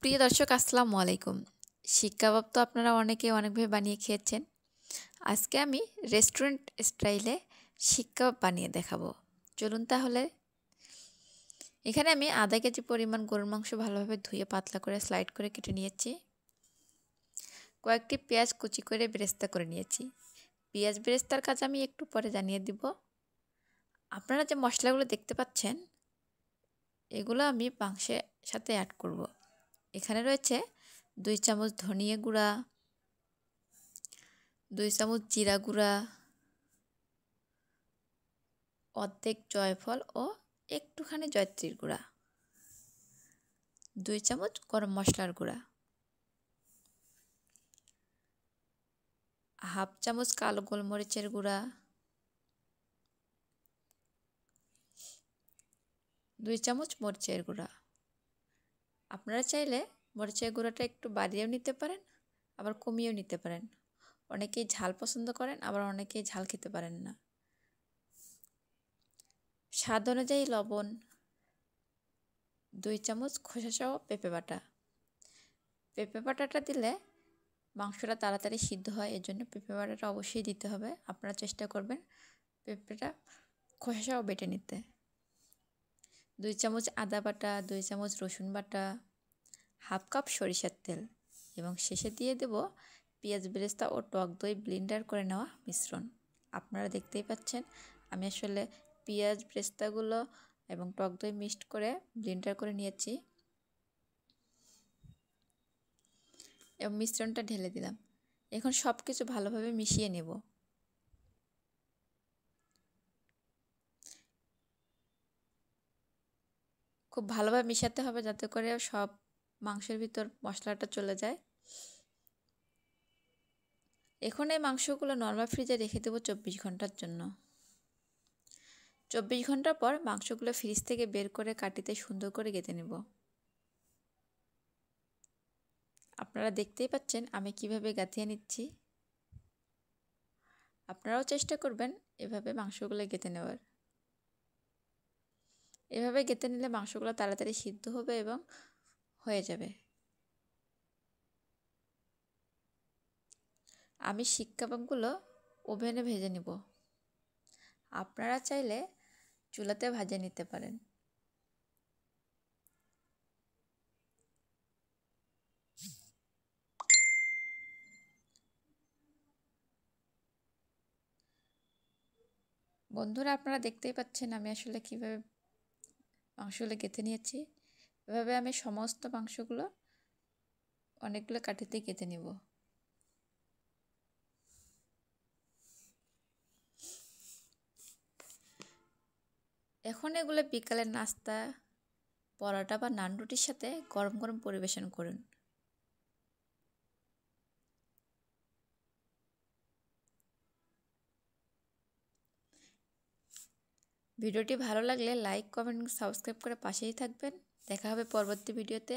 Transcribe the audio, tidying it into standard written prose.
প্রিয় দর্শক আসসালামু আলাইকুম। শিক কাবাব তো আপনারা অনেকে অনেকভাবে বানিয়ে খেয়েছেন। আজকে আমি রেস্টুরেন্ট স্টাইলে শিক কাবাব বানিয়ে দেখাবো। চলুন তাহলে। এখানে আমি আধা কেজি পরিমাণ গরুর মাংস ভালোভাবে ধুয়ে পাতলা করে স্লাইড করে কেটে নিয়েছি। কয়েকটি পেঁয়াজ কুচি করে বেরেস্তা করে নিয়েছি। পেঁয়াজ বেরেস্তার কাজ আমি একটু পরে জানিয়ে দিব। আপনারা যে মশলাগুলো দেখতে পাচ্ছেন এগুলো আমি মাংসের সাথে অ্যাড করব। এখানে রয়েছে 2 চামচ ধনিয়া গুঁড়া, 2 চামচ জিরা গুঁড়া, অর্ধেক জয়ফল ও একটুখানি জয়ত্রীর গুঁড়া, 2 চামচ গরম মশলার গুঁড়া, হাফ চামচ কালো গোলমরিচের গুঁড়া, 2 চামচ মরিচের গুঁড়া। আপনারা চাইলে মরিচের গুঁড়াটা একটু বাড়িয়েও নিতে পারেন, আবার কমিয়েও নিতে পারেন। অনেকেই ঝাল পছন্দ করেন, আবার অনেকেই ঝাল খেতে পারেন না। স্বাদ অনুযায়ী লবণ, 2 চামচ খোসাসহ পেঁপে বাটা। পেঁপে বাটাটা দিলে মাংসটা তাড়াতাড়ি সিদ্ধ হয়, এর জন্য পেঁপে বাটাটা অবশ্যই দিতে হবে। আপনারা চেষ্টা করবেন পেঁপেটা খোসাসহ বেটে নিতে। 2 চামচ আদা বাটা, 2 চামচ রসুন বাটা, হাফ কাপ সরিষার তেল এবং শেষে দিয়ে দেব পেঁয়াজ বেরেস্তা ও টক দই ব্লেন্ডার করে নেওয়া মিশ্রণ। আপনারা দেখতেই পাচ্ছেন আমি আসলে পেঁয়াজ বেরেস্তাগুলো এবং টক দই মিক্সড করে ব্লেন্ডার করে নিয়েছি এবং মিশ্রণটা ঢেলে দিলাম। এখন সব কিছু ভালোভাবে মিশিয়ে নেব। খুব ভালোভাবে মিশাতে হবে যাতে করে সব মাংসের ভিতর মশলাটা চলে যায়। এখন এই মাংসগুলো নরমাল ফ্রিজে রেখে দেবো 24 ঘন্টার জন্য। 24 ঘন্টা পর মাংসগুলো ফ্রিজ থেকে বের করে কাটিতে সুন্দর করে গেঁথে নেব। আপনারা দেখতেই পাচ্ছেন আমি কিভাবে গাঁথিয়ে নিচ্ছি। আপনারাও চেষ্টা করবেন এভাবে মাংসগুলো গেঁথে নেওয়ার। এভাবে গেঁথে নিলে মাংসগুলো তাড়াতাড়ি সিদ্ধ হবে এবং হয়ে যাবে। আমি শিক কাবাবগুলো ওভেনে ভেজে নিব। আপনারা চাইলে চুলাতে ভাজে নিতে পারেন। বন্ধুরা আপনারা দেখতেই পাচ্ছেন আমি আসলে কীভাবে মাংসগুলো গেঁথে নিয়েছি। এভাবে আমি সমস্ত মাংসগুলো অনেকগুলো কাঠিতে গেঁথে নিব। এখন এগুলো বিকালের নাস্তা, পরোটা বা নান রুটির সাথে গরম গরম পরিবেশন করুন। ভিডিওটি ভালো লাগলে লাইক, কমেন্ট, সাবস্ক্রাইব করে পাশেই থাকবেন। দেখা হবে পরবর্তী ভিডিওতে।